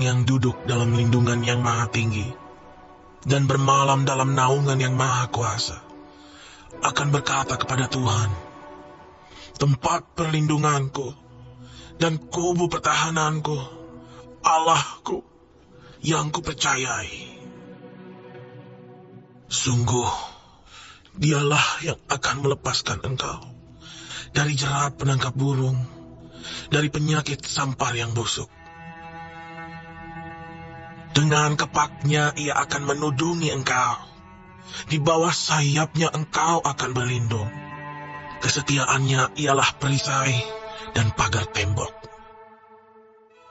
orang yang duduk dalam lindungan yang maha tinggi dan bermalam dalam naungan yang maha kuasa akan berkata kepada Tuhan, tempat perlindunganku dan kubu pertahananku, Allahku yang kupercayai. Sungguh, dialah yang akan melepaskan engkau dari jerat penangkap burung, dari penyakit sampar yang busuk. Dengan kepaknya ia akan menudungi engkau. Di bawah sayapnya engkau akan berlindung. Kesetiaannya ialah perisai dan pagar tembok.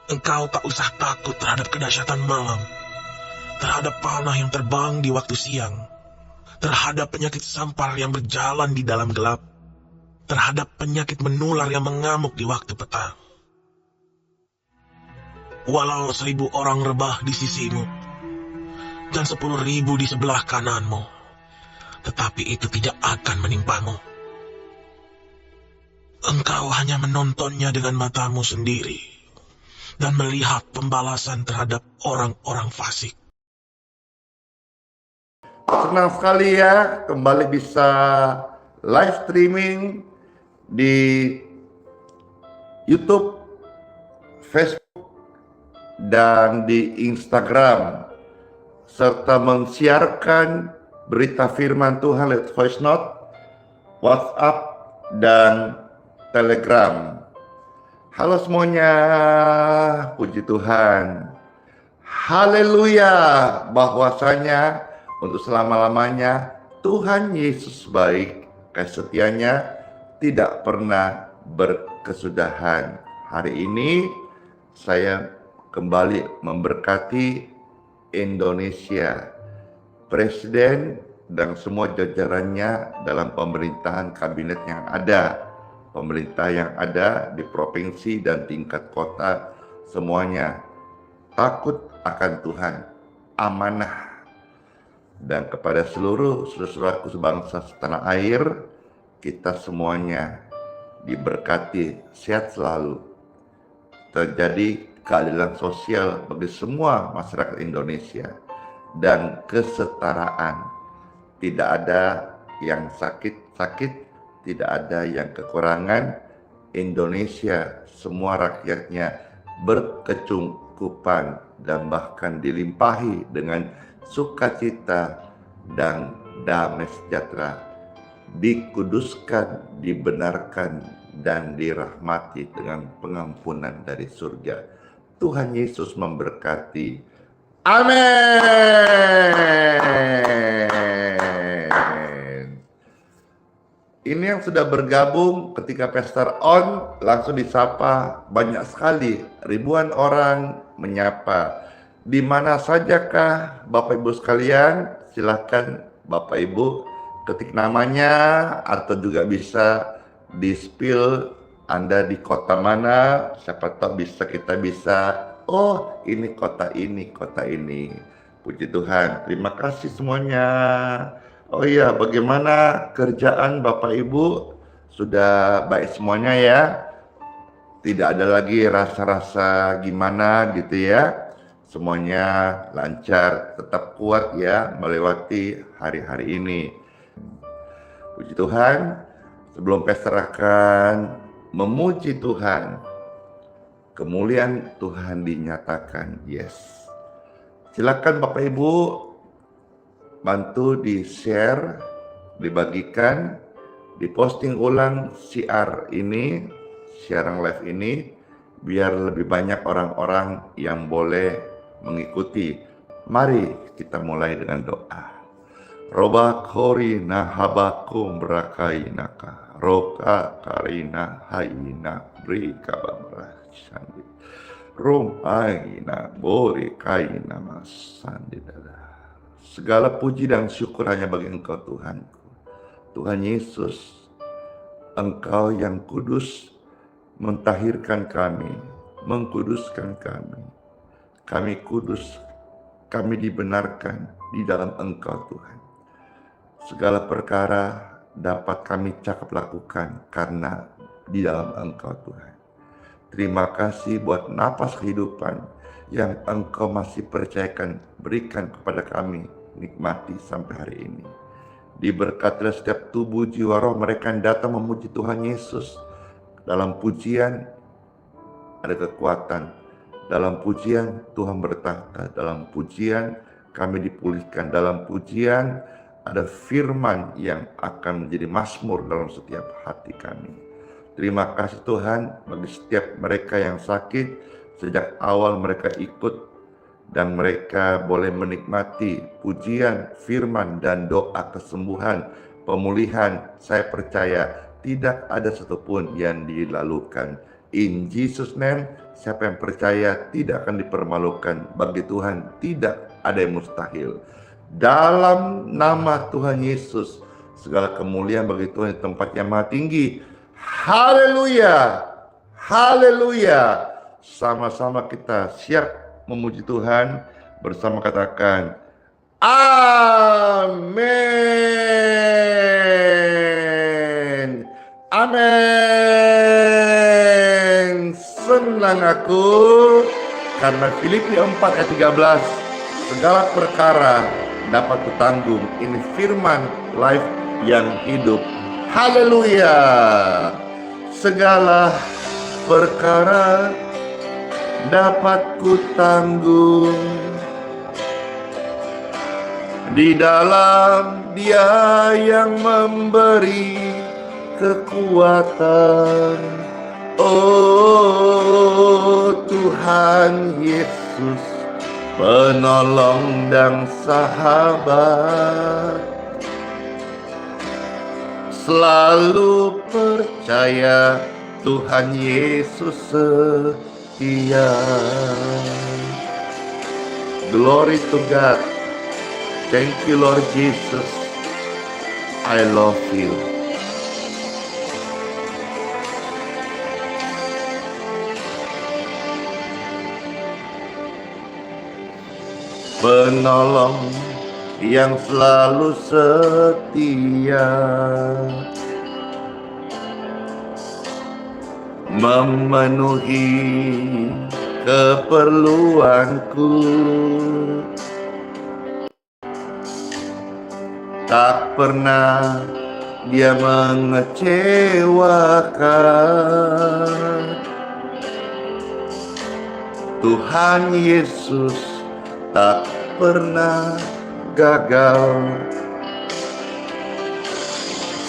Engkau tak usah takut terhadap kedahsyatan malam, terhadap panah yang terbang di waktu siang, terhadap penyakit sampar yang berjalan di dalam gelap, terhadap penyakit menular yang mengamuk di waktu petang. Walau 1000 orang rebah di sisimu dan 10.000 di sebelah kananmu, tetapi itu tidak akan menimpamu. Engkau hanya menontonnya dengan matamu sendiri dan melihat pembalasan terhadap orang-orang fasik. Senang sekali ya kembali bisa live streaming di YouTube, Facebook, dan di Instagram, serta mensiarkan berita firman Tuhan lewat voice note, WhatsApp, dan Telegram. Halo semuanya, puji Tuhan. Haleluya, bahwasanya untuk selama-lamanya Tuhan Yesus baik, kasih setianya tidak pernah berkesudahan. Hari ini saya kembali memberkati Indonesia, Presiden dan semua jajarannya dalam pemerintahan kabinet yang ada, pemerintah yang ada di provinsi dan tingkat kota, semuanya takut akan Tuhan, amanah. Dan kepada seluruh saudara-saudaraku sebangsa setanah air, kita semuanya diberkati, sehat selalu, terjadi keadilan sosial bagi semua masyarakat Indonesia, dan kesetaraan. Tidak ada yang sakit-sakit, tidak ada yang kekurangan. Indonesia semua rakyatnya berkecukupan dan bahkan dilimpahi dengan sukacita dan damai sejahtera, dikuduskan, dibenarkan, dan dirahmati dengan pengampunan dari surga. Tuhan Yesus memberkati. Amin. Ini yang sudah bergabung ketika Pastor On langsung disapa, banyak sekali, ribuan orang menyapa. Di mana sajakah Bapak Ibu sekalian? Silakan Bapak Ibu ketik namanya, atau juga bisa di-spill Anda di kota mana, siapa tahu kita bisa, oh ini kota ini, kota ini. Puji Tuhan, terima kasih semuanya. Oh iya, bagaimana kerjaan Bapak Ibu? Sudah baik semuanya ya? Tidak ada lagi rasa-rasa gimana gitu ya? Semuanya lancar, tetap kuat ya melewati hari-hari ini. Puji Tuhan, sebelum Pastor akan memuji Tuhan, kemuliaan Tuhan dinyatakan. Yes. Silakan Bapak Ibu bantu di-share, dibagikan, diposting ulang siaran live ini, biar lebih banyak orang-orang yang boleh mengikuti. Mari kita mulai dengan doa. Roba korina habakum brakainaka, roka karina haina brika bamrasandi, romaina bori kaina masandi dada. Segala puji dan syukur hanya bagi Engkau Tuhanku. Tuhan Yesus, Engkau yang kudus, mentahirkan kami, mengkuduskan kami. Kami kudus, kami dibenarkan di dalam Engkau Tuhan. Segala perkara dapat kami cakap lakukan karena di dalam Engkau Tuhan. Terima kasih buat napas kehidupan yang Engkau masih percayakan, berikan kepada kami, nikmati sampai hari ini. Diberkatilah setiap tubuh, jiwa, roh mereka yang datang memuji Tuhan Yesus. Dalam pujian ada kekuatan, dalam pujian Tuhan bertahta, dalam pujian kami dipulihkan, dalam pujian ada firman yang akan menjadi mazmur dalam setiap hati kami. Terima kasih Tuhan bagi setiap mereka yang sakit, sejak awal mereka ikut dan mereka boleh menikmati pujian, firman, dan doa kesembuhan, pemulihan. Saya percaya tidak ada satupun yang dilalukan. In Jesus name, siapa yang percaya tidak akan dipermalukan. Bagi Tuhan tidak ada yang mustahil. Dalam nama Tuhan Yesus, segala kemuliaan bagi Tuhan di tempat yang maha tinggi. Haleluya, haleluya. Sama-sama kita siap memuji Tuhan bersama, katakan amin, amin. Senang aku karena Filipi 4 ayat 13, segala perkara dapat kutanggung. Ini firman life yang hidup. Haleluya. Segala perkara dapat kutanggung di dalam Dia yang memberi kekuatan. Oh Tuhan Yesus, penolong dan sahabat, selalu percaya Tuhan Yesus setia. Glory to God. Thank you Lord Jesus. I love you. Penolong yang selalu setia, memenuhi keperluanku, tak pernah Dia mengecewakan. Tuhan Yesus tak pernah gagal.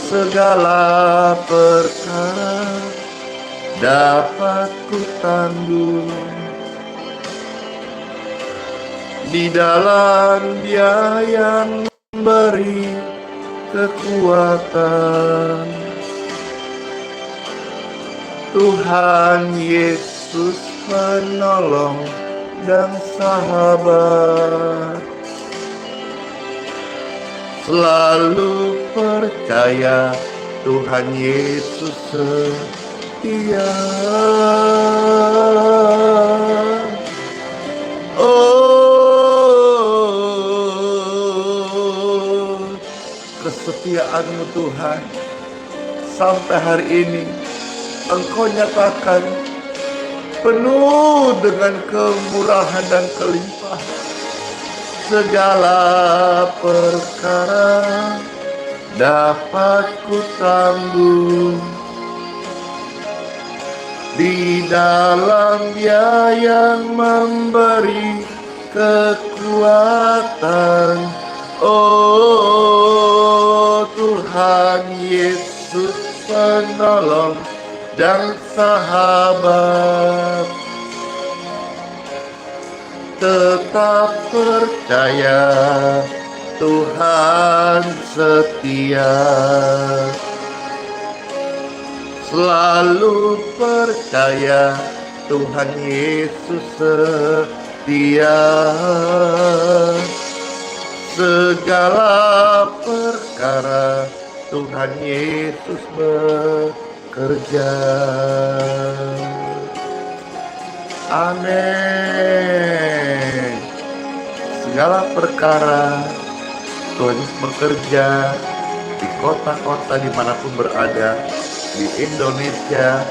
Segala perkara dapat kutanggung di dalam Dia yang memberi kekuatan. Tuhan Yesus penolong dan sahabat, selalu percaya Tuhan Yesus setia. Oh, kesetiaan-Mu Tuhan, sampai hari ini Engkau nyatakan penuh dengan kemurahan dan kelimpahan. Segala perkara dapat kutanggung di dalam Dia yang memberi kekuatan. Oh Tuhan Yesus penolong dan sahabat, tetap percaya Tuhan setia. Selalu percaya Tuhan Yesus setia. Segala perkara Tuhan Yesus bekerja. Amin. Segala perkara Tuhan Yesus bekerja di kota-kota dimanapun berada di Indonesia.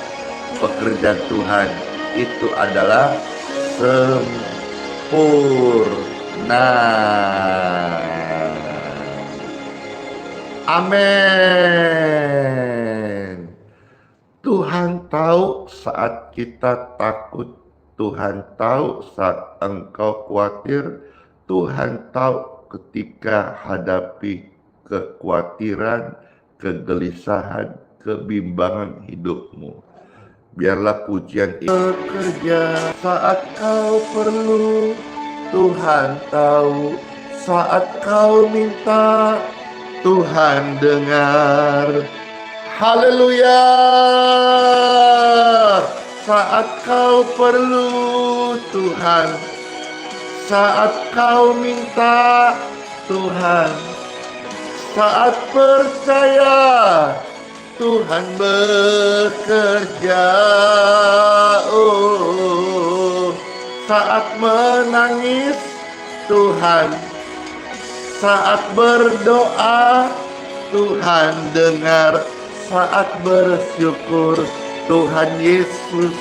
Pekerjaan Tuhan itu adalah sempurna. sempurna. Amin. Tuhan tahu saat kita takut, Tuhan tahu saat engkau khawatir, Tuhan tahu ketika hadapi kekhawatiran, kegelisahan, kebimbangan hidupmu. Biarlah pujian itu bekerja saat kau perlu, Tuhan tahu saat kau minta, Tuhan dengar. Haleluya. Saat kau perlu Tuhan, saat kau minta Tuhan, saat percaya Tuhan bekerja. Oh, saat menangis Tuhan, saat berdoa Tuhan dengar, saat bersyukur Tuhan Yesus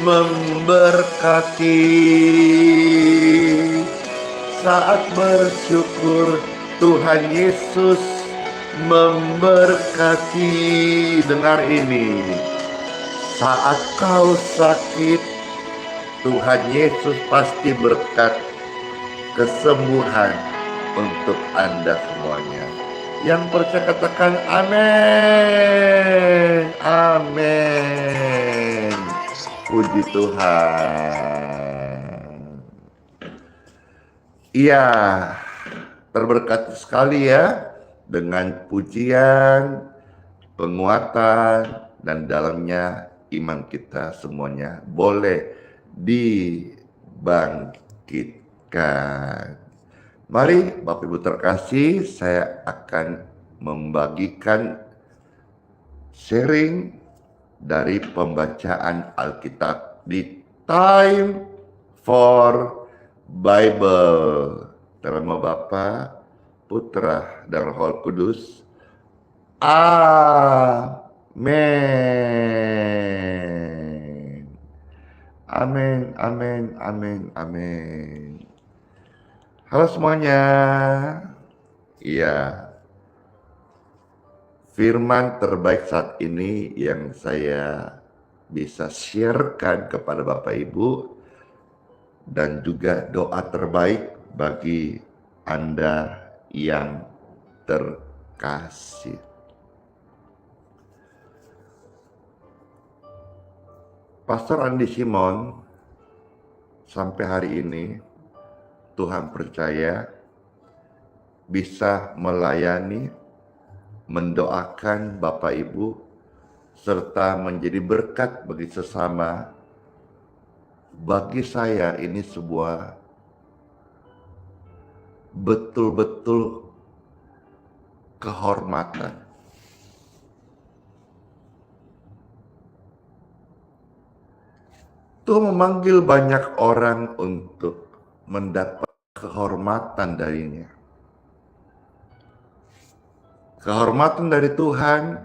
memberkati. Saat bersyukur Tuhan Yesus memberkati. Dengar ini, saat kau sakit Tuhan Yesus pasti berkat kesembuhan untuk Anda semuanya. Yang percaya katakan amin. Amin. Puji Tuhan. Iya, terberkati sekali ya dengan pujian, penguatan, dan dalamnya iman kita semuanya boleh dibangkitkan. Mari Bapak Ibu terkasih, saya akan membagikan sharing dari pembacaan Alkitab di Time for Bible. Dalam nama Bapa, Putra, dan Roh Kudus. Amin. Amin, amin, amin, amin. Halo semuanya. Iya. Firman terbaik saat ini yang saya bisa sharekan kepada Bapak Ibu dan juga doa terbaik bagi Anda yang terkasih. Pastor Andi Simon sampai hari ini Tuhan percaya bisa melayani, mendoakan Bapak Ibu, serta menjadi berkat bagi sesama. Bagi saya ini sebuah betul-betul kehormatan. Tuhan memanggil banyak orang untuk mendapat kehormatan darinya. Kehormatan dari Tuhan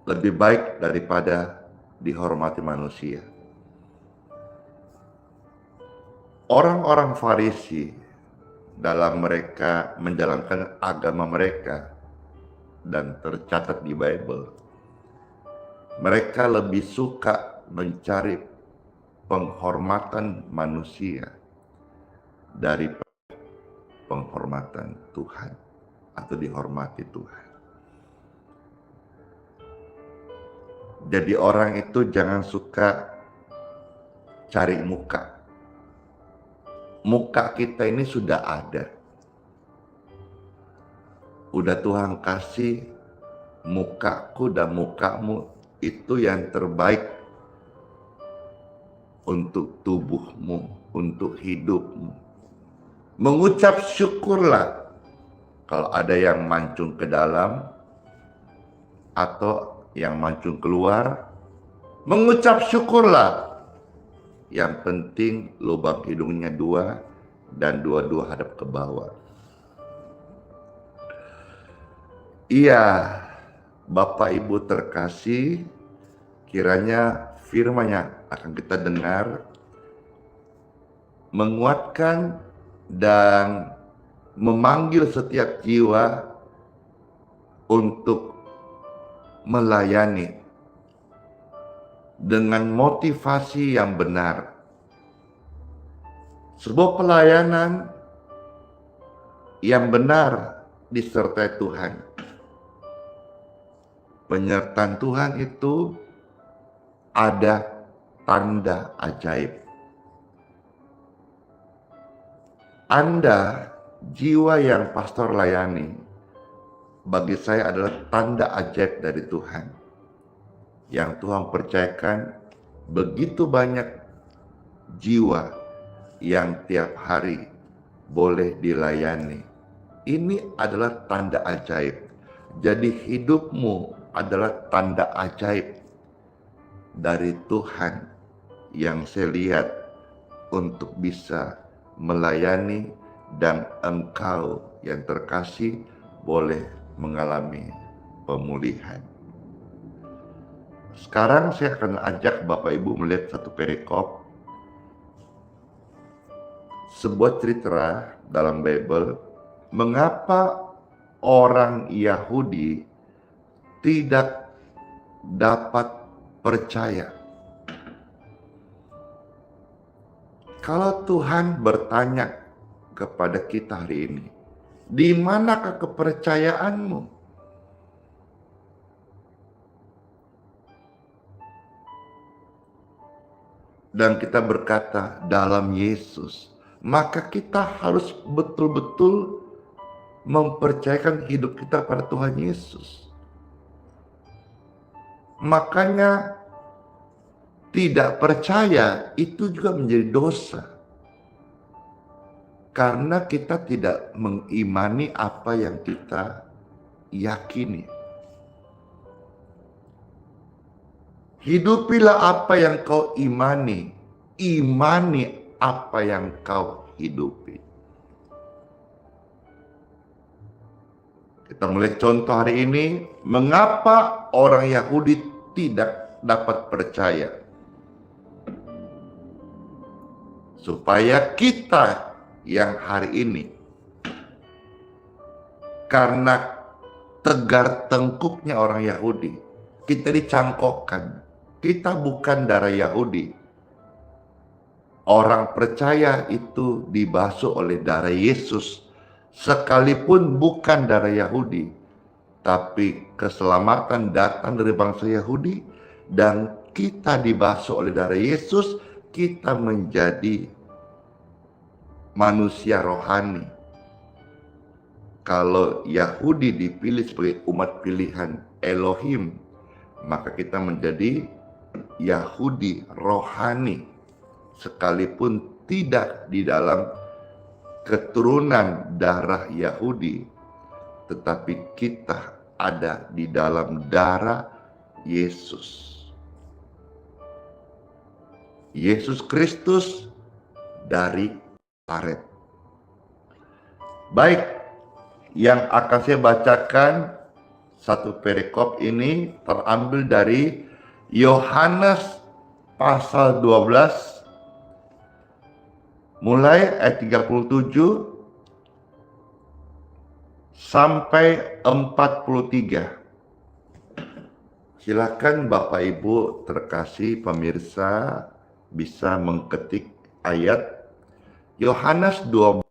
lebih baik daripada dihormati manusia. Orang-orang Farisi dalam mereka menjalankan agama mereka dan tercatat di Bible, mereka lebih suka mencari penghormatan manusia dari penghormatan Tuhan atau dihormati Tuhan. Jadi orang itu jangan suka cari muka. Muka kita ini sudah ada. Udah Tuhan kasih mukaku dan mukamu itu yang terbaik untuk tubuhmu, untuk hidupmu. Mengucap syukurlah kalau ada yang mancung ke dalam atau yang mancung keluar. Mengucap syukurlah. Yang penting lubang hidungnya 2 dan dua-dua hadap ke bawah. Iya, Bapak Ibu terkasih, kiranya firman-Nya akan kita dengar menguatkan dan memanggil setiap jiwa untuk melayani dengan motivasi yang benar. Sebuah pelayanan yang benar disertai Tuhan. Penyertaan Tuhan itu ada tanda ajaib. Anda, jiwa yang pastor layani, bagi saya adalah tanda ajaib dari Tuhan. Yang Tuhan percayakan begitu banyak jiwa yang tiap hari boleh dilayani. Ini adalah tanda ajaib. Jadi hidupmu adalah tanda ajaib dari Tuhan yang saya lihat untuk bisa melayani, dan engkau yang terkasih boleh mengalami pemulihan. Sekarang saya akan ajak Bapak Ibu melihat satu perikop, sebuah cerita dalam Bible, mengapa orang Yahudi tidak dapat percaya. Kalau Tuhan bertanya kepada kita hari ini, di manakah kepercayaanmu? Dan kita berkata dalam Yesus, maka kita harus betul-betul mempercayakan hidup kita pada Tuhan Yesus. Makanya tidak percaya itu juga menjadi dosa. Karena kita tidak mengimani apa yang kita yakini. Hidupilah apa yang kau imani. Imani apa yang kau hidupi. Kita melihat contoh hari ini, mengapa orang Yahudi tidak dapat percaya. Supaya kita yang hari ini, karena tegar tengkuknya orang Yahudi, kita dicangkokkan. Kita bukan darah Yahudi. Orang percaya itu dibasuh oleh darah Yesus, sekalipun bukan darah Yahudi. Tapi keselamatan datang dari bangsa Yahudi, dan kita dibasuh oleh darah Yesus, kita menjadi manusia rohani. Kalau Yahudi dipilih sebagai umat pilihan Elohim, maka kita menjadi Yahudi rohani, sekalipun tidak di dalam keturunan darah Yahudi, tetapi kita ada di dalam darah Yesus. Yesus Kristus dari Nazaret. Baik, yang akan saya bacakan satu perikop ini terambil dari Yohanes pasal 12 mulai ayat 37 sampai 43. Silakan Bapak Ibu terkasih pemirsa bisa mengketik ayat Yohanes 12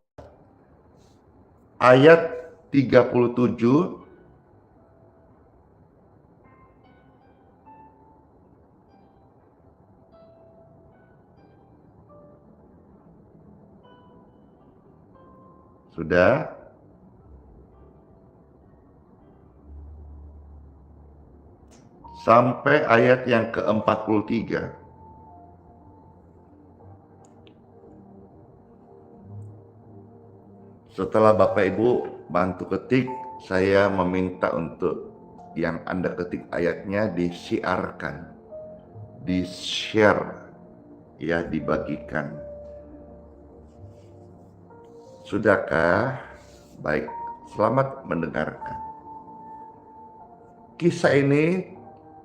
ayat 37 sudah. Sampai ayat yang ke-43. Setelah Bapak Ibu bantu ketik, saya meminta untuk yang Anda ketik ayatnya disiarkan, di-share, ya, dibagikan. Sudahkah? Baik, selamat mendengarkan. Kisah ini,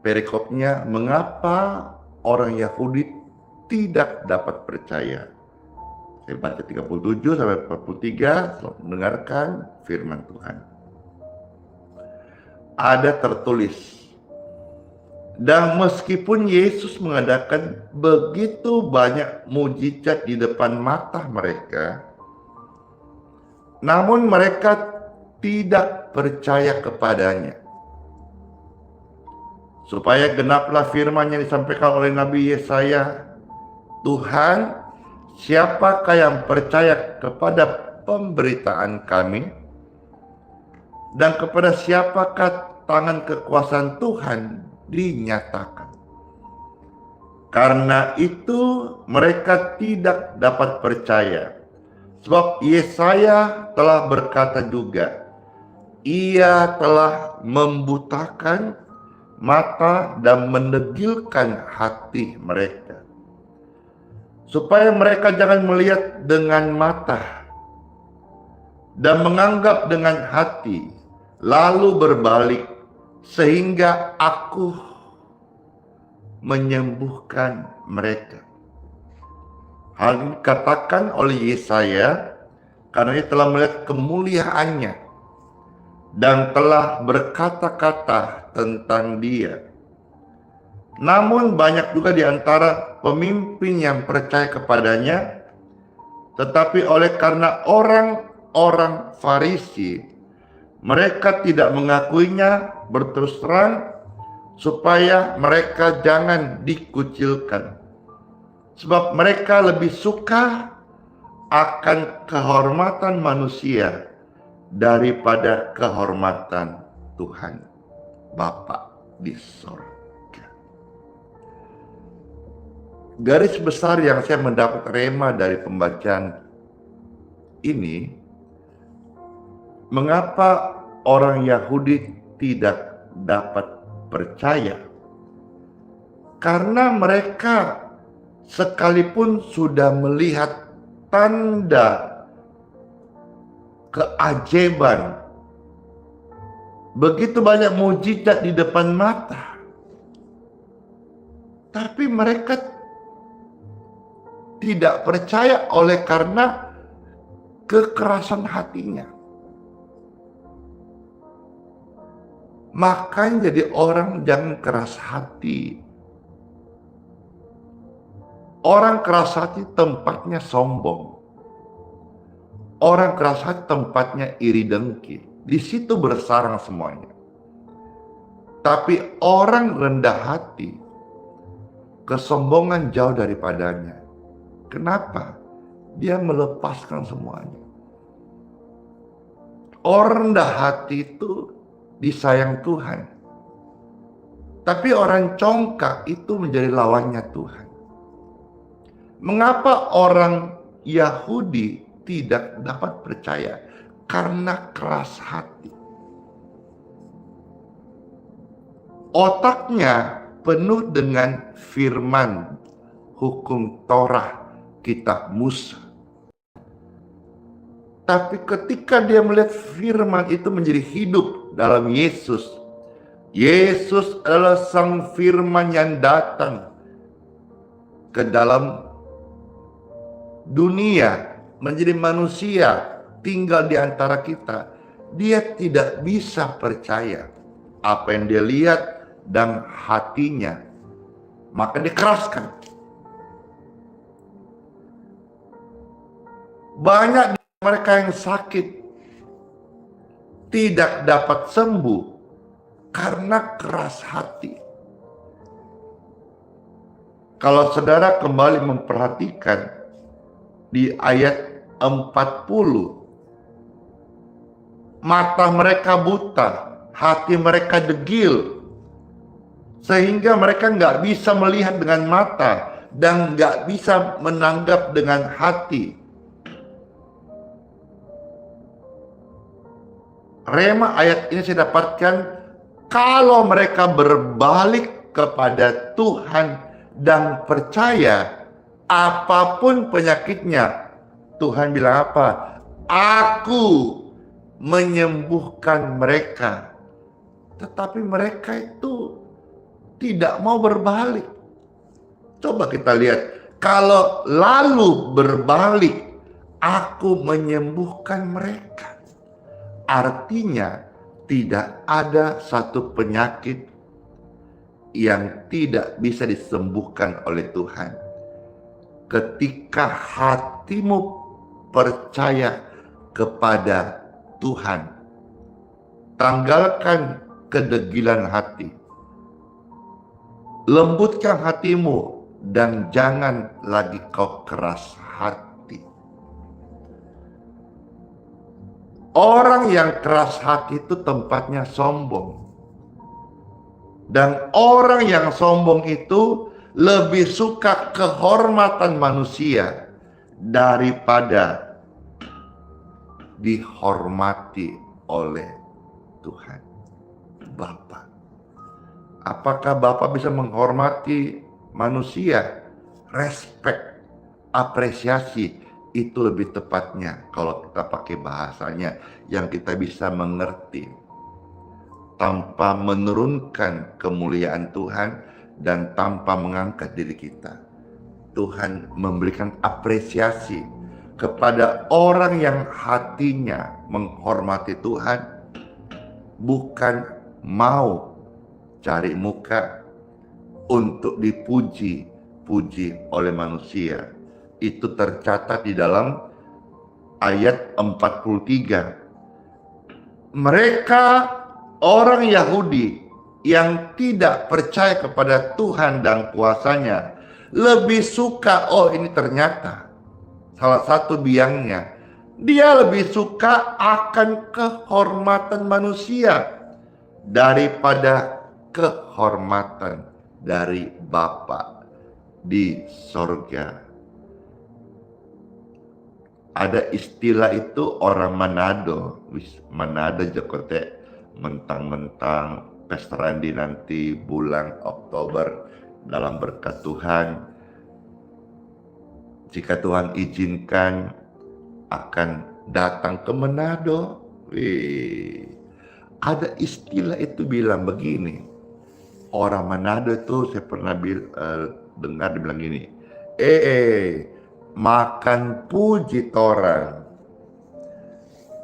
perikopnya, mengapa orang Yahudi tidak dapat percaya. Saya baca 37 sampai 43, selamat mendengarkan firman Tuhan. Ada tertulis, dan meskipun Yesus mengadakan begitu banyak mujizat di depan mata mereka, namun mereka tidak percaya kepadanya. Supaya genaplah firman yang disampaikan oleh Nabi Yesaya, Tuhan, siapakah yang percaya kepada pemberitaan kami? Dan kepada siapakah tangan kekuasaan Tuhan dinyatakan? Karena itu mereka tidak dapat percaya. Sebab Yesaya telah berkata juga, Ia telah membutakan mata dan menegilkan hati mereka, supaya mereka jangan melihat dengan mata dan menganggap dengan hati, lalu berbalik, sehingga aku menyembuhkan mereka. Hal ini dikatakan oleh Yesaya karena ia telah melihat kemuliaannya dan telah berkata-kata tentang dia. Namun banyak juga di antara pemimpin yang percaya kepadanya, tetapi oleh karena orang-orang Farisi, mereka tidak mengakuinya berterus terang, supaya mereka jangan dikucilkan. Sebab mereka lebih suka akan kehormatan manusia daripada kehormatan Tuhan Bapa di sorga. Garis besar yang saya mendapat rema dari pembacaan ini, mengapa orang Yahudi tidak dapat percaya? Karena mereka sekalipun sudah melihat tanda keajaiban, begitu banyak mujizat di depan mata, tapi mereka tidak percaya oleh karena kekerasan hatinya. Makanya jadi orang jangan keras hati. Orang keras hati tempatnya sombong. Orang keras hati tempatnya iri dengki. Di situ bersarang semuanya. Tapi orang rendah hati, kesombongan jauh daripadanya. Kenapa? Dia melepaskan semuanya. Orang rendah hati itu disayang Tuhan. Tapi orang congkak itu menjadi lawannya Tuhan. Mengapa orang Yahudi tidak dapat percaya? Karena keras hati. Otaknya penuh dengan firman, hukum Torah, kitab Musa. Tapi ketika dia melihat firman itu menjadi hidup dalam Yesus, Yesus adalah sang firman yang datang ke dalam dunia, menjadi manusia, tinggal di antara kita. Dia tidak bisa percaya apa yang dia lihat dan hatinya, maka dikeraskan. Banyak mereka yang sakit tidak dapat sembuh karena keras hati. Kalau saudara kembali memperhatikan di ayat 40, mata mereka buta, hati mereka degil, sehingga mereka nggak bisa melihat dengan mata dan nggak bisa menanggap dengan hati. Rema ayat ini saya dapatkan, kalau mereka berbalik kepada Tuhan dan percaya, apapun penyakitnya, Tuhan bilang apa? Aku menyembuhkan mereka. Tetapi mereka itu tidak mau berbalik. Coba kita lihat, kalau lalu berbalik Aku menyembuhkan mereka. Artinya tidak ada satu penyakit yang tidak bisa disembuhkan oleh Tuhan. Ketika hatimu percaya kepada Tuhan, tanggalkan kedegilan hati, lembutkan hatimu, dan jangan lagi kau keras hati. Orang yang keras hati itu tempatnya sombong. Dan orang yang sombong itu lebih suka kehormatan manusia daripada dihormati oleh Tuhan Bapa. Apakah Bapa bisa menghormati manusia? Respect, apresiasi, itu lebih tepatnya kalau kita pakai bahasanya yang kita bisa mengerti, tanpa menurunkan kemuliaan Tuhan dan tanpa mengangkat diri kita. Tuhan memberikan apresiasi kepada orang yang hatinya menghormati Tuhan, bukan mau cari muka untuk dipuji-puji oleh manusia. Itu tercatat di dalam ayat 43. Mereka orang Yahudi yang tidak percaya kepada Tuhan dan kuasanya lebih suka, oh ini ternyata salah satu biangnya, dia lebih suka akan kehormatan manusia daripada kehormatan dari Bapa di sorga. Ada istilah itu orang Manado, Manado Jokote, mentang-mentang pesta randi nanti bulan Oktober dalam berkat Tuhan. Jika Tuhan izinkan akan datang ke Manado. Ada istilah itu bilang begini. Orang Manado itu saya pernah dengar dibilang gini. Makan puji torang.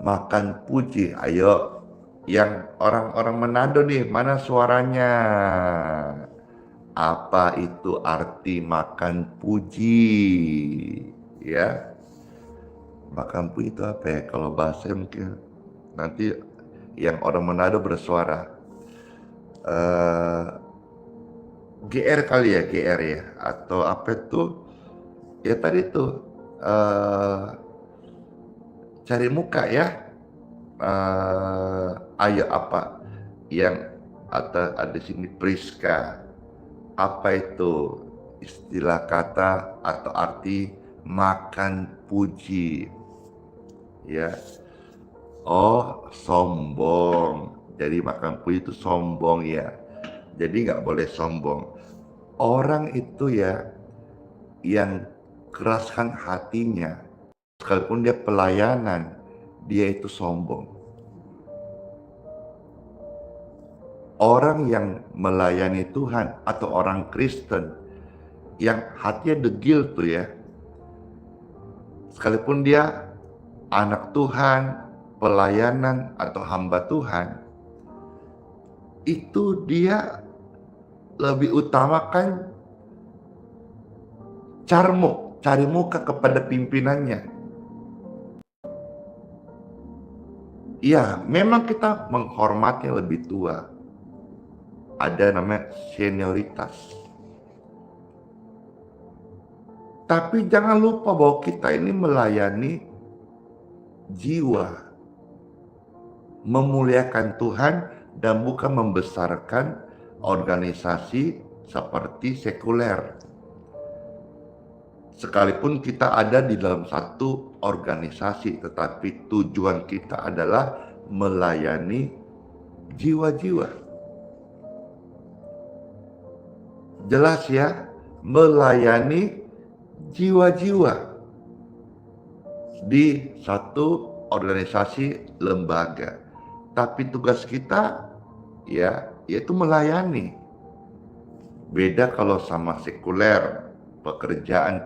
Makan puji, ayo. Yang orang-orang Manado nih, mana suaranya? Apa itu arti makan puji? Ya, makan puji itu apa ya? Kalau bahasa mungkin nanti yang orang Manado bersuara. GR kali ya, GR ya, atau apa itu? Ya tadi tuh cari muka ya. Ayo apa yang ada sini Priska, apa itu istilah kata atau arti makan puji ya? Oh, sombong. Jadi makan puji itu sombong ya. Jadi nggak boleh sombong. Orang itu ya yang keraskan hatinya, sekalipun dia pelayanan, dia itu sombong. Orang yang melayani Tuhan atau orang Kristen yang hatinya degil tuh ya, sekalipun dia anak Tuhan, pelayanan atau hamba Tuhan, itu dia lebih utamakan cari muka kepada pimpinannya. Ya, memang kita menghormati yang lebih tua. Ada namanya senioritas. Tapi jangan lupa bahwa kita ini melayani jiwa, memuliakan Tuhan dan bukan membesarkan organisasi seperti sekuler. Sekalipun kita ada di dalam satu organisasi, tetapi tujuan kita adalah melayani jiwa-jiwa. Jelas ya, melayani jiwa-jiwa di satu organisasi lembaga. Tapi tugas kita ya yaitu melayani. Beda kalau sama sekuler, pekerjaan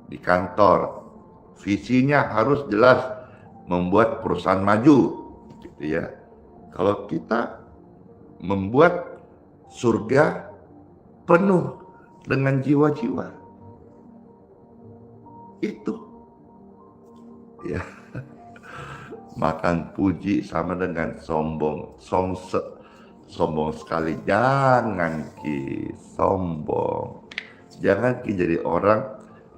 di kantor, Visinya harus jelas, membuat perusahaan maju, gitu ya. Kalau kita membuat surga penuh dengan jiwa-jiwa, itu ya. Makan puji sama dengan sombong, sombong sekali. Jangan Ki sombong, jangan Ki jadi orang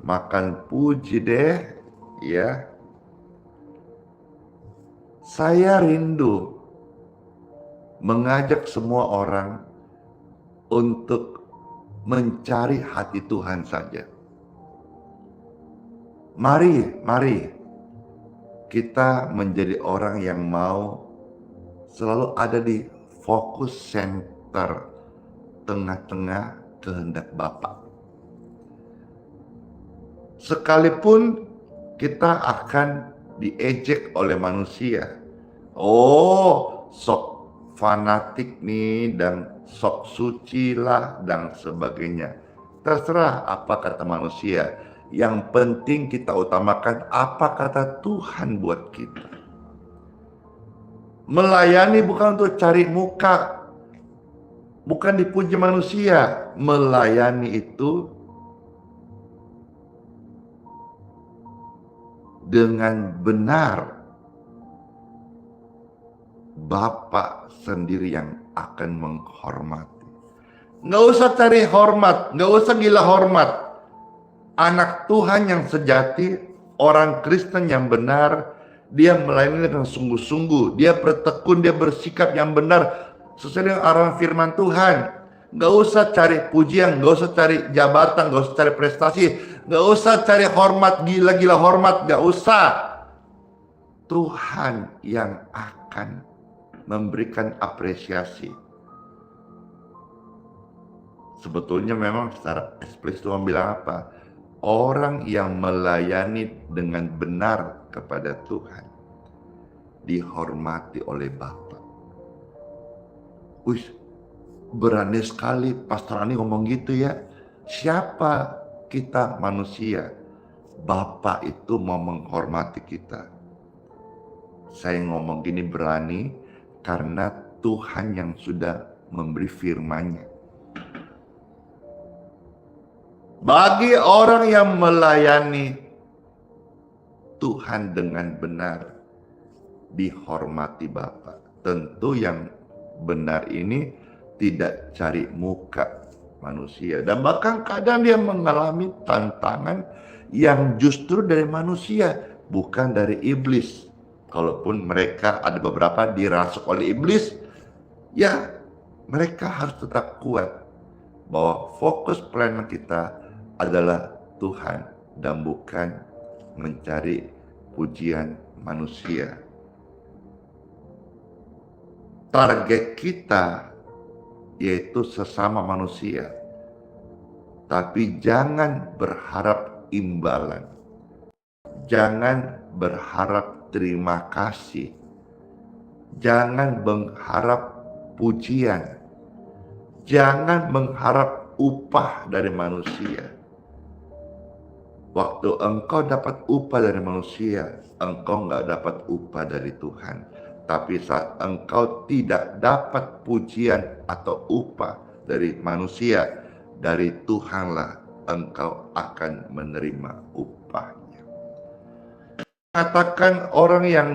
makan puji deh ya. Saya rindu mengajak semua orang untuk mencari hati Tuhan saja. Mari kita menjadi orang yang mau selalu ada di fokus center, tengah-tengah kehendak Bapa. Sekalipun kita akan diejek oleh manusia, oh sok fanatik nih dan sok suci lah dan sebagainya. Terserah apa kata manusia. Yang penting kita utamakan apa kata Tuhan buat kita. Melayani bukan untuk cari muka, bukan dipuji manusia. Melayani itu dengan benar. Bapa sendiri yang akan menghormati. Nggak usah cari hormat, nggak usah gila hormat. Anak Tuhan yang sejati, orang Kristen yang benar, dia melayani dengan sungguh-sungguh, dia bertekun, dia bersikap yang benar sesuai dengan arahan firman Tuhan. Nggak usah cari pujian, nggak usah cari jabatan, nggak usah cari prestasi, nggak usah cari hormat, gila-gila hormat, nggak usah. Tuhan yang akan memberikan apresiasi. Sebetulnya memang secara eksplisit Tuhan bilang apa? Orang yang melayani dengan benar kepada Tuhan dihormati oleh Bapa. Wih, berani sekali Pastor Ani ngomong gitu ya. Siapa kita manusia? Bapa itu mau menghormati kita. Saya ngomong gini berani karena Tuhan yang sudah memberi firman-Nya. Bagi orang yang melayani Tuhan dengan benar, dihormati Bapa. Tentu yang benar ini tidak cari muka manusia. Dan bahkan kadang dia mengalami tantangan yang justru dari manusia, bukan dari iblis. Kalaupun mereka ada beberapa dirasuk oleh iblis, ya mereka harus tetap kuat bahwa fokus pelayanan kita adalah Tuhan dan bukan mencari pujian manusia. Target kita yaitu sesama manusia, tapi jangan berharap imbalan, jangan berharap terima kasih, jangan mengharap pujian, jangan mengharap upah dari manusia. Waktu engkau dapat upah dari manusia, engkau nggak dapat upah dari Tuhan. Tapi saat engkau tidak dapat pujian atau upah dari manusia, dari Tuhanlah engkau akan menerima upahnya. Katakan orang yang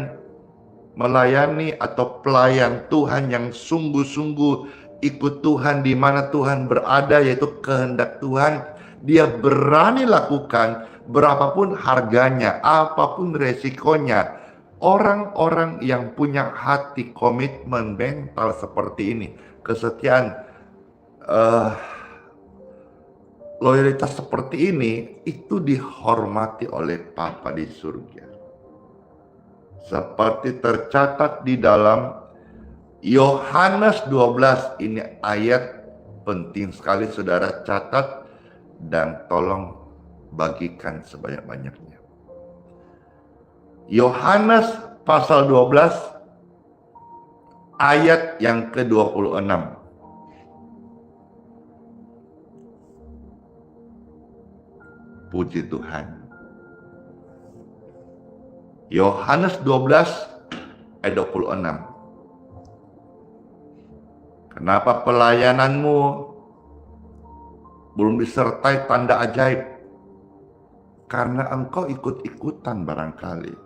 melayani atau pelayan Tuhan yang sungguh-sungguh ikut Tuhan di mana Tuhan berada, yaitu kehendak Tuhan, dia berani lakukan berapapun harganya, apapun resikonya. Orang-orang yang punya hati komitmen mental seperti ini, kesetiaan, loyalitas seperti ini, itu dihormati oleh Bapa di surga. Seperti tercatat di dalam Yohanes 12, ini ayat penting sekali saudara catat dan tolong bagikan sebanyak-banyaknya. Yohanes pasal 12 ayat yang ke-26. Puji Tuhan. Yohanes 12 ayat 26. Kenapa pelayananmu belum disertai tanda ajaib? Karena engkau ikut-ikutan barangkali.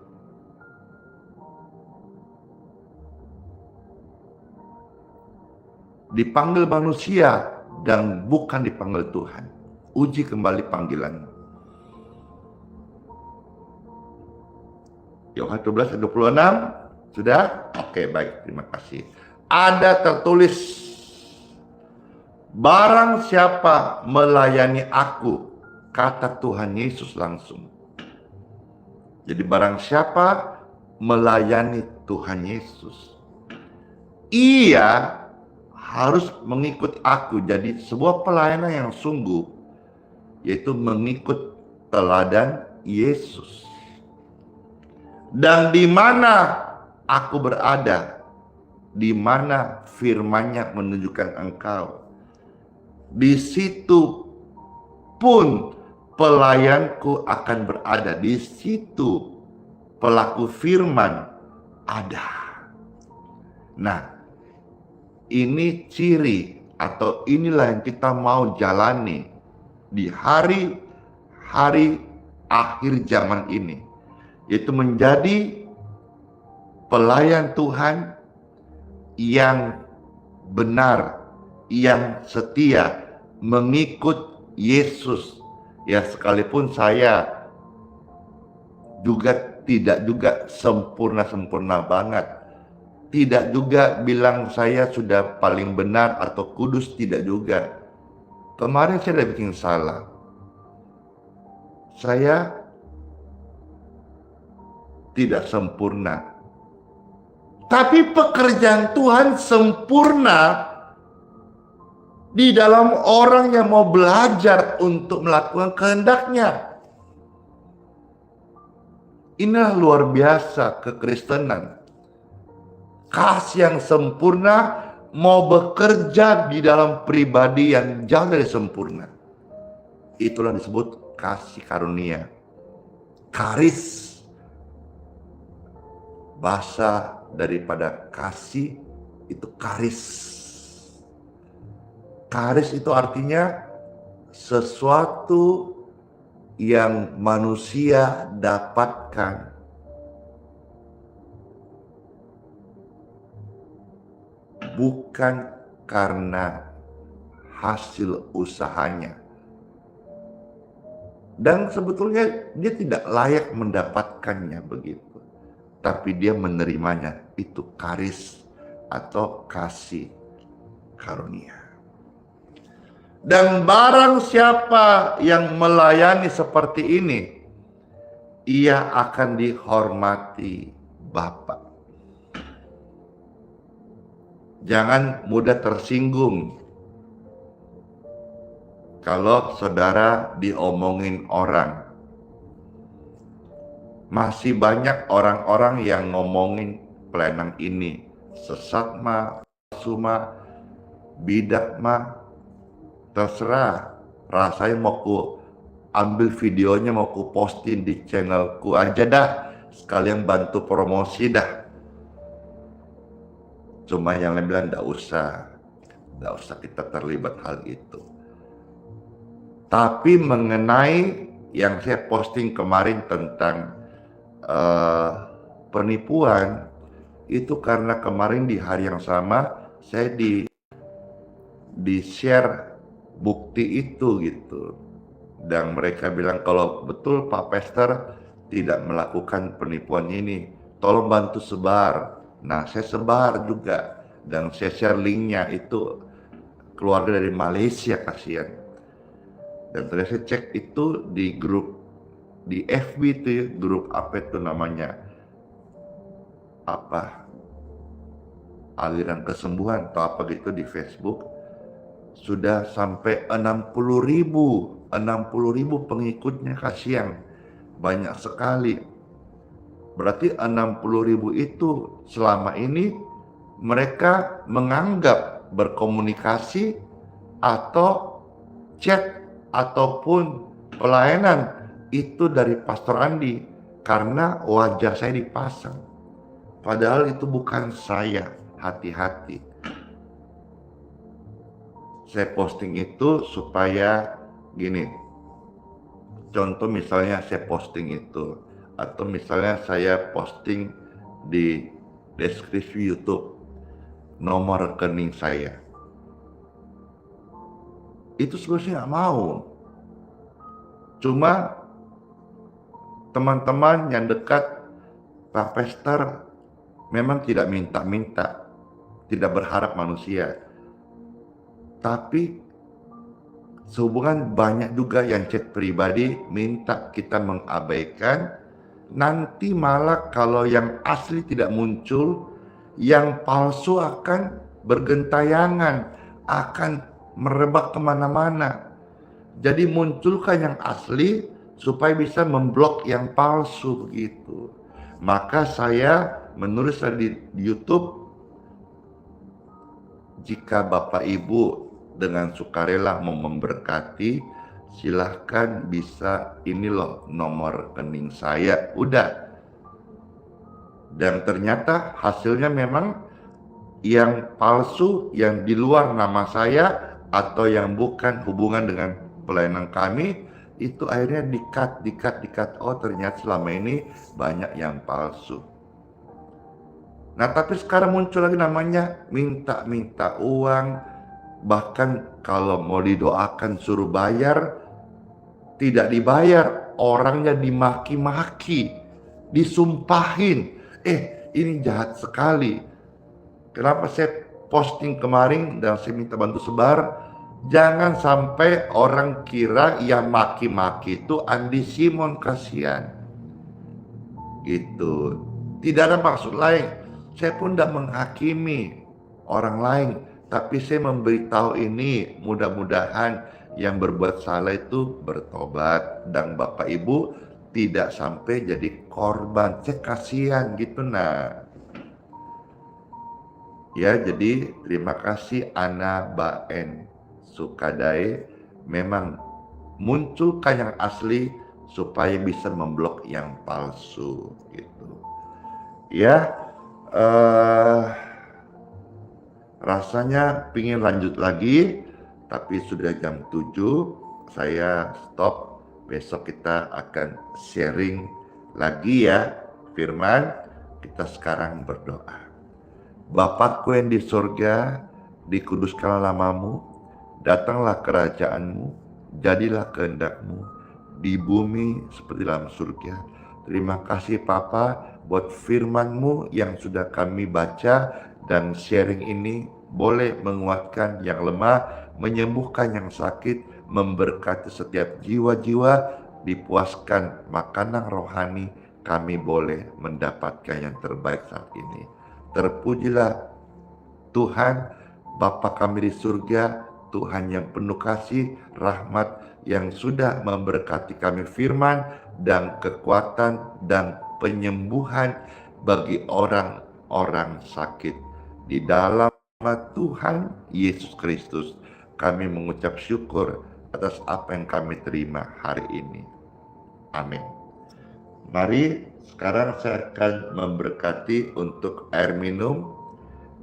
Dipanggil manusia dan bukan dipanggil Tuhan. Uji kembali panggilanmu. Yohanes 12 ayat 26. Sudah? Oke, baik. Terima kasih. Ada tertulis, barang siapa melayani aku, kata Tuhan Yesus langsung. Jadi barang siapa melayani Tuhan Yesus, ia harus mengikut aku. Jadi sebuah pelayanan yang sungguh, yaitu mengikut teladan Yesus. Dan di mana aku berada, di mana firman-Nya menunjukkan engkau, di situ pun pelayanku akan berada. Di situ pelaku firman ada. Nah, ini ciri atau inilah yang kita mau jalani di hari-hari akhir zaman ini, yaitu menjadi pelayan Tuhan yang benar, yang setia, mengikut Yesus. Ya, sekalipun saya juga tidak juga sempurna banget, tidak juga bilang saya sudah paling benar atau kudus, tidak juga. Kemarin saya udah bikin salah. Saya tidak sempurna. Tapi pekerjaan Tuhan sempurna di dalam orang yang mau belajar untuk melakukan kehendak-Nya. Inilah luar biasa kekristenan. Kasih yang sempurna mau bekerja di dalam pribadi yang jauh dari sempurna. Itulah disebut kasih karunia. Karis. Bahasa daripada kasih itu karis. Karis itu artinya sesuatu yang manusia dapatkan bukan karena hasil usahanya. Dan sebetulnya dia tidak layak mendapatkannya begitu. Tapi dia menerimanya. Itu karis atau kasih karunia. Dan barang siapa yang melayani seperti ini, ia akan dihormati Bapa. Jangan mudah tersinggung kalau saudara diomongin orang. Masih banyak orang-orang yang ngomongin pelayanan ini sesat mah, palsu mah, bidak mah, terserah. Rasanya mau ku ambil videonya, mau ku posting di channelku aja dah, sekalian bantu promosi dah. Cuma yang lain bilang nggak usah kita terlibat hal itu. Tapi mengenai yang saya posting kemarin tentang penipuan, itu karena kemarin di hari yang sama saya di share bukti itu gitu, dan mereka bilang kalau betul Pak Pastor tidak melakukan penipuan ini, tolong bantu sebar. Nah, saya sebar juga dan saya share linknya. Itu keluarga dari Malaysia, kasihan. Dan ternyata saya cek itu di grup di FB itu ya, grup apa itu namanya, apa, aliran kesembuhan atau apa gitu di Facebook, sudah sampai 60.000 pengikutnya, kasihan, banyak sekali. Berarti 60.000 itu selama ini mereka menganggap berkomunikasi atau chat ataupun pelayanan itu dari Pastor Andi. karena wajah saya dipasang. Padahal itu bukan saya, hati-hati. Saya posting itu supaya gini, contoh misalnya saya posting itu, atau misalnya saya posting di deskripsi YouTube nomor rekening saya. Itu sebenarnya nggak mau. Cuma teman-teman yang dekat Pak Pester memang tidak minta-minta, tidak berharap manusia. Tapi sehubungan banyak juga yang chat pribadi minta kita mengabaikan. Nanti malah kalau yang asli tidak muncul, yang palsu akan bergentayangan, akan merebak kemana-mana. Jadi munculkan yang asli supaya bisa memblok yang palsu begitu. Maka saya menulis di YouTube, jika Bapak Ibu dengan sukarela mau memberkati, silahkan bisa, ini loh nomor rekening saya, udah. Dan ternyata hasilnya memang yang palsu, yang di luar nama saya atau yang bukan hubungan dengan pelayanan kami, itu akhirnya dikat. Oh ternyata selama ini banyak yang palsu. Nah tapi sekarang muncul lagi namanya minta uang. Bahkan kalau mau didoakan suruh bayar, tidak dibayar, orangnya dimaki-maki, disumpahin. Ini jahat sekali. Kenapa saya posting kemarin dan saya minta bantu sebar? Jangan sampai orang kira yang maki-maki itu Andi Simon, kasihan. Gitu. Tidak ada maksud lain. Saya pun tidak menghakimi orang lain, tapi saya memberitahu ini, mudah-mudahan yang berbuat salah itu bertobat dan Bapak Ibu tidak sampai jadi korban. Saya kasihan gitu nah. Ya, jadi terima kasih Ana Baen Sukadai, memang munculkan yang asli supaya bisa memblok yang palsu gitu. Ya, rasanya pingin lanjut lagi, tapi sudah jam 7, saya stop. Besok kita akan sharing lagi ya firman. Kita sekarang berdoa. Bapakku yang di surga, dikuduskanlah namamu, datanglah kerajaanmu, jadilah kehendakmu di bumi seperti dalam surga. Terima kasih Papa buat firman-Mu yang sudah kami baca, dan sharing ini boleh menguatkan yang lemah, menyembuhkan yang sakit, memberkati setiap jiwa-jiwa, dipuaskan makanan rohani, kami boleh mendapatkan yang terbaik saat ini. Terpujilah Tuhan, Bapa kami di surga, Tuhan yang penuh kasih, rahmat, yang sudah memberkati kami firman dan kekuatan dan penyembuhan bagi orang-orang sakit. Di dalam nama Tuhan Yesus Kristus, kami mengucap syukur atas apa yang kami terima hari ini. Amin. Mari sekarang saya akan memberkati untuk air minum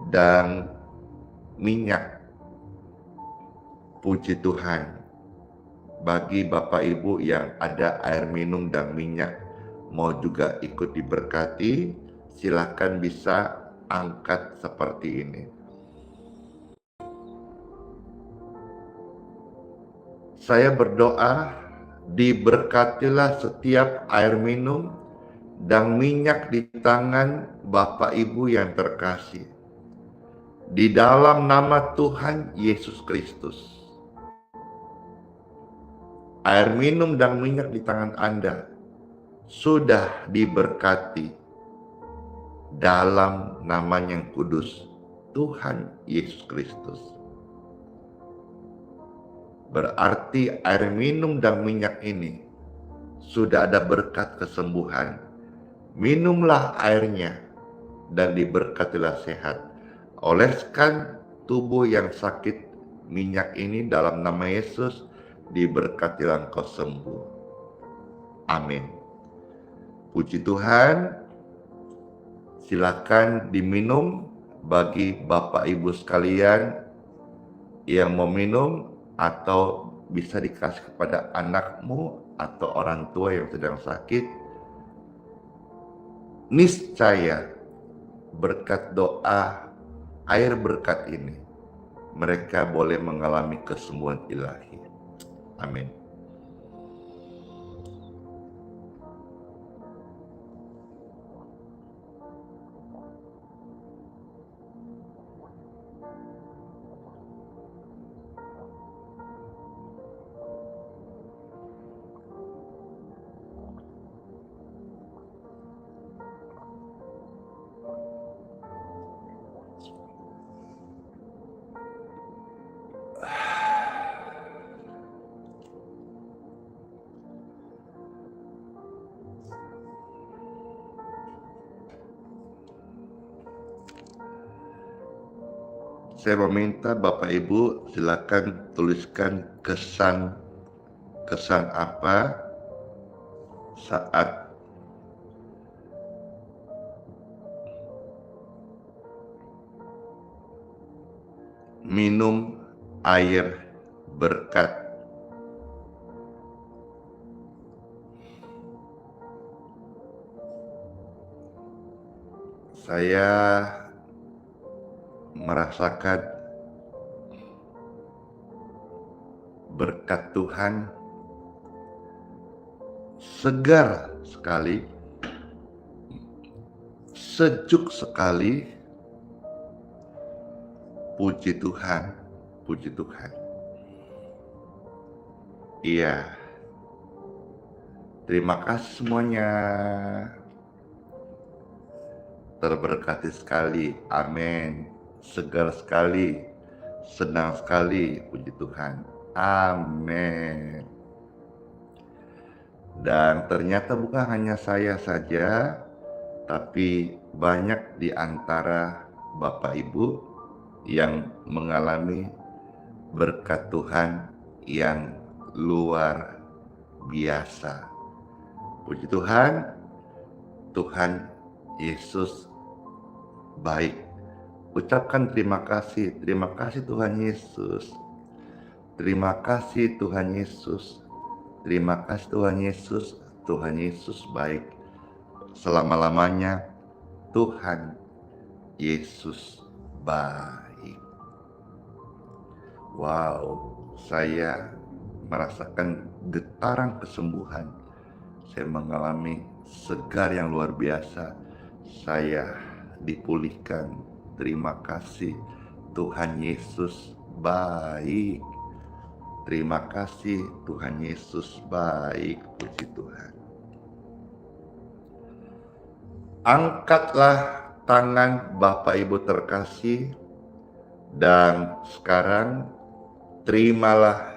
dan minyak. Puji Tuhan. Bagi Bapak Ibu yang ada air minum dan minyak mau juga ikut diberkati, silakan bisa angkat seperti ini. Saya berdoa, diberkatilah setiap air minum dan minyak di tangan Bapak Ibu yang terkasih. Di dalam nama Tuhan Yesus Kristus. Air minum dan minyak di tangan Anda sudah diberkati dalam nama yang kudus Tuhan Yesus Kristus. Berarti air minum dan minyak ini sudah ada berkat kesembuhan. Minumlah airnya dan diberkatilah sehat. Oleskan tubuh yang sakit minyak ini dalam nama Yesus, diberkatilah engkau sembuh. Amin. Puji Tuhan, silakan diminum bagi Bapak Ibu sekalian yang mau minum, atau bisa dikasih kepada anakmu atau orang tua yang sedang sakit. Niscaya berkat doa air berkat ini, mereka boleh mengalami kesembuhan ilahi. Amin. Saya meminta Bapak Ibu silakan tuliskan kesan apa saat minum air berkat. Saya merasakan berkat Tuhan segar sekali, sejuk sekali. Puji Tuhan, puji Tuhan. Iya, terima kasih semuanya. Terberkati sekali, amin. Segar sekali, senang sekali, puji Tuhan, amin. Dan ternyata bukan hanya saya saja, tapi banyak di antara Bapak Ibu yang mengalami berkat Tuhan yang luar biasa. Puji Tuhan, Tuhan Yesus baik. Ucapkan terima kasih Tuhan Yesus. Terima kasih Tuhan Yesus. Terima kasih Tuhan Yesus. Tuhan Yesus baik. Selama-lamanya Tuhan Yesus baik. Wow, saya merasakan getaran kesembuhan. Saya mengalami segar yang luar biasa. Saya dipulihkan. Terima kasih, Tuhan Yesus baik. Terima kasih, Tuhan Yesus baik. Puji Tuhan. Angkatlah tangan Bapak Ibu terkasih, dan sekarang terimalah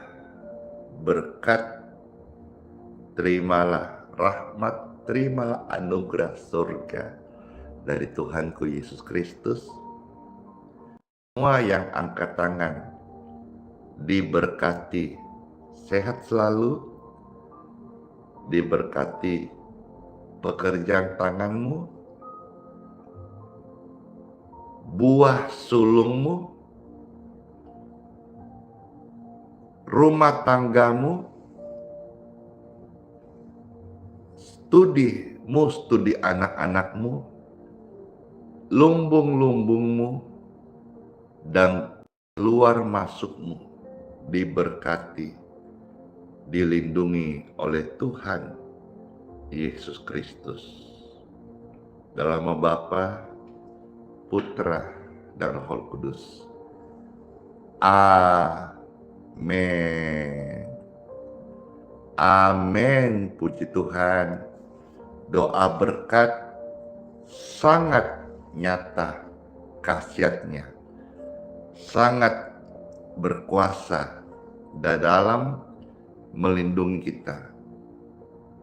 berkat, terimalah rahmat, terimalah anugerah surga dari Tuhanku Yesus Kristus. Semua yang angkat tangan diberkati sehat selalu, diberkati pekerjaan tanganmu, buah sulungmu, rumah tanggamu, studi anak-anakmu, lumbung-lumbungmu, dan keluar masukmu diberkati, dilindungi oleh Tuhan Yesus Kristus. Dalam nama Bapa, Putra, dan Roh Kudus. Amin. Amin. Puji Tuhan. Doa berkat sangat nyata khasiatnya, sangat berkuasa dalam melindungi kita,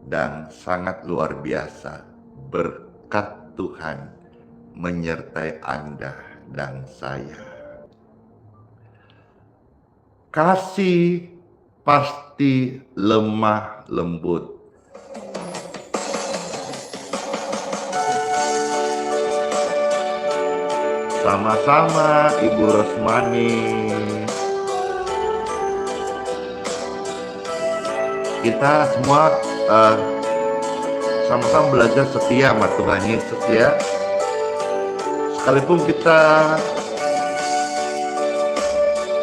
dan sangat luar biasa. Berkat Tuhan menyertai Anda dan saya. Kasih pasti lemah lembut. Sama-sama Ibu Rosmani. Kita semua sama-sama belajar setia sama Tuhan Yesus ya. Sekalipun kita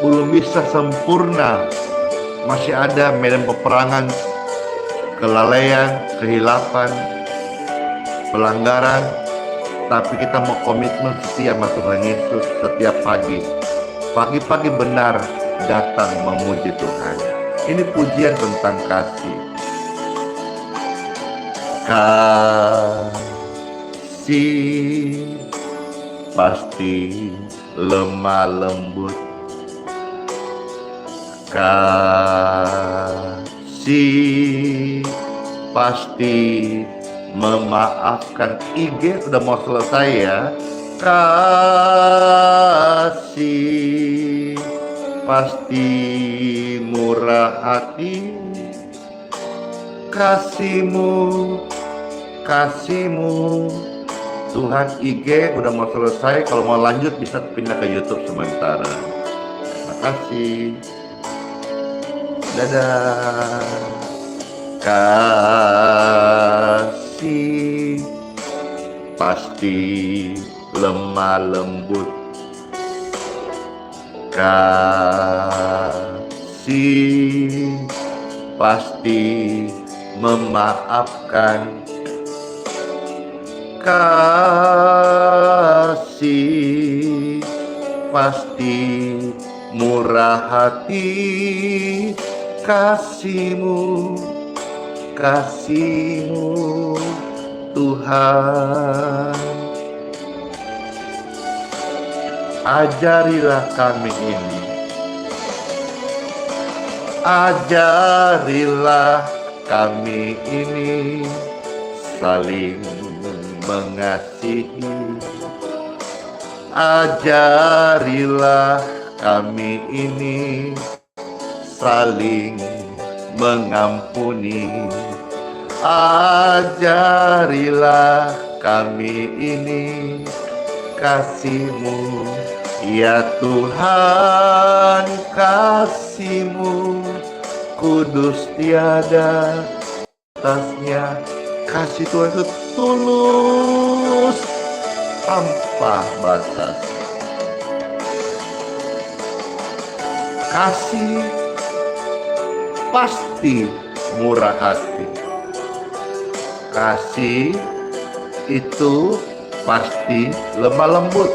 belum bisa sempurna, masih ada medan peperangan, kelalaian, kehilapan, pelanggaran, tapi kita mau komitmen setia sama Tuhan Yesus setiap pagi. Pagi-pagi benar datang memuji Tuhan. Ini pujian tentang kasih. Kasih pasti lemah lembut. Kasih pasti memaafkan. IG sudah mau selesai ya. Kasih pasti murah hati. Kasihmu Tuhan. IG udah mau selesai. Kalau mau lanjut bisa pindah ke YouTube sementara. Terima kasih. Dadah. Kasih pasti lemah lembut. Kasih pasti memaafkan. Kasih pasti murah hati. Kasihmu Tuhan. Ajarilah kami ini. Ajarilah kami ini saling mengasihi. Ajarilah kami ini saling mengampuni. Ajarilah kami ini kasih-Mu, ya Tuhan. Kasih-Mu kudus tiada batasnya. Kasih Tuhan itu tulus tanpa batas. Kasih pasti murah hati. Kasih itu pasti lemah lembut.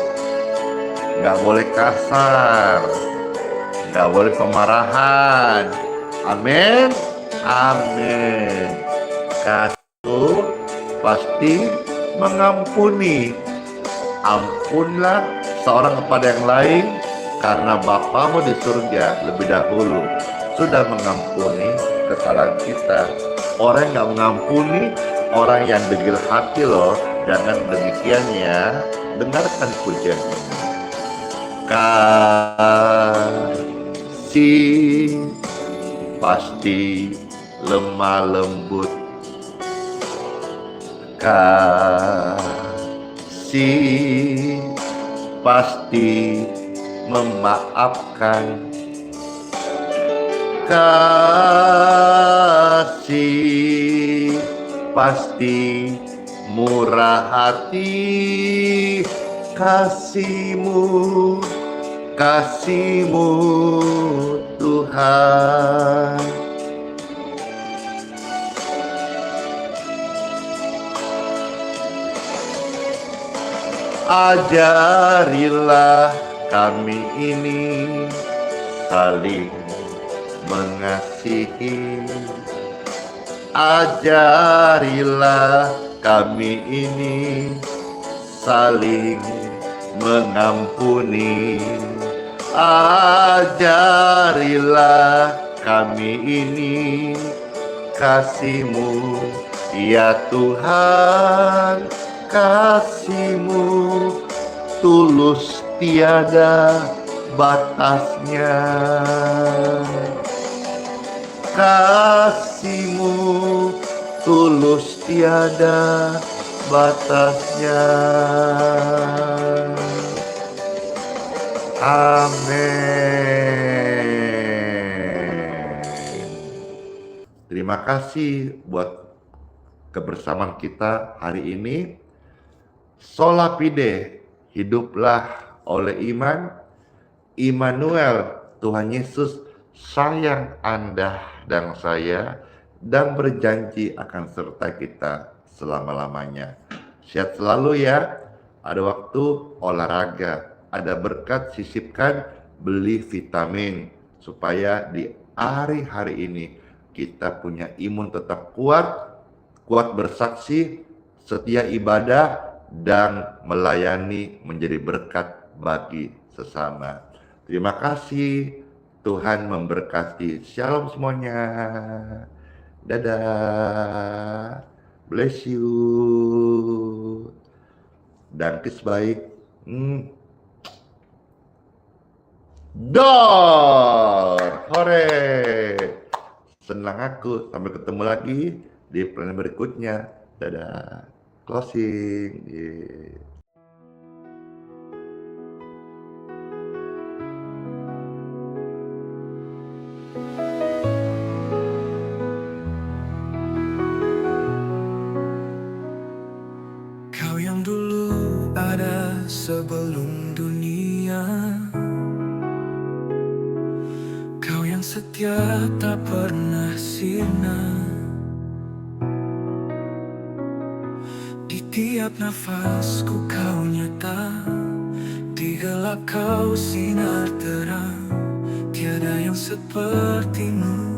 Gak boleh kasar, gak boleh pemarahan. Amin, amin. Kasih itu pasti mengampuni. Ampunlah seorang kepada yang lain, karena Bapamu di surga lebih dahulu sudah mengampuni kesalahan kita. Orang yang gak mengampuni, orang yang degil hati loh. Jangan demikian ya. Dengarkan pujian ini. Kasih pasti lemah lembut. Kasih pasti memaafkan. Kasih pasti murah hati. Kasih-Mu Tuhan. Ajarilah kami ini saling mengasihi. Ajarilah kami ini saling mengampuni. Ajarilah kami ini kasih-Mu, ya Tuhan. Kasih-Mu tulus tiada batasnya. Kasih-Mu tulus tiada batasnya. Amin. Terima kasih buat kebersamaan kita hari ini. Sola fide, hiduplah oleh iman. Immanuel, Tuhan Yesus sayang Anda dan saya dan berjanji akan serta kita selama-lamanya. Sehat selalu ya. Ada waktu olahraga, ada berkat sisipkan, beli vitamin supaya di hari-hari ini kita punya imun tetap kuat bersaksi, setia ibadah, dan melayani menjadi berkat bagi sesama. Terima kasih, Tuhan memberkati. Shalom semuanya. Dadah. Bless you. Dan kiss baik. Dor. Hore. Senang aku. Sampai ketemu lagi di plan berikutnya. Dadah. Closing. Yeah. Kau yang dulu ada sebelum dunia, kau yang setia tak pernah sirna. Di tiap nafasku kau nyata, di gelap kau sinar terang. Tiada yang sepertimu,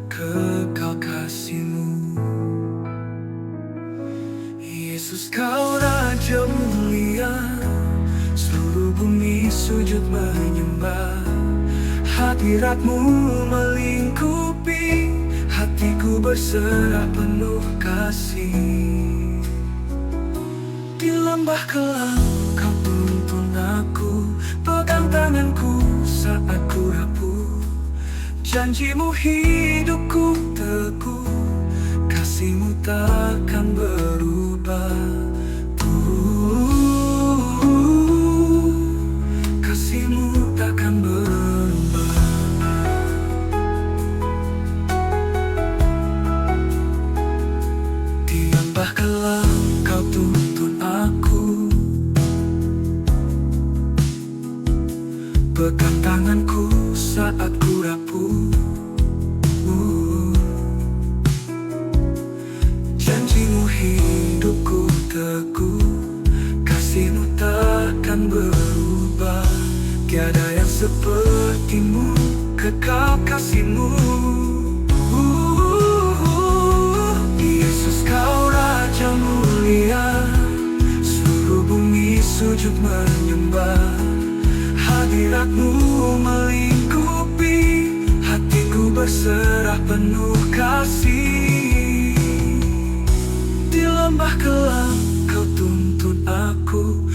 kekal kasihmu. Yesus kau Raja mulia, seluruh bumi sujud menyembah. Hadiratmu melingkupi, hatiku berserah penuh kasih. Di lembah kelam kau tuntun aku, pegang tanganku saat ku rapuh. Janjimu hidupku teguh, kasihmu takkan berubah. Kasihmu takkan berubah. Di lembah kelam kau tuntun aku, pegang tanganku saat ku rapuh. Janjimu hidupku teguh, kasihmu takkan berubah. Tiada yang sepertimu, kekal kasihmu. Yesus kau Raja mulia, seluruh bumi sujud menyembah. Hadiratmu melingkupi, hatiku berserah penuh kasih. Di lembah kelam kau tuntun aku,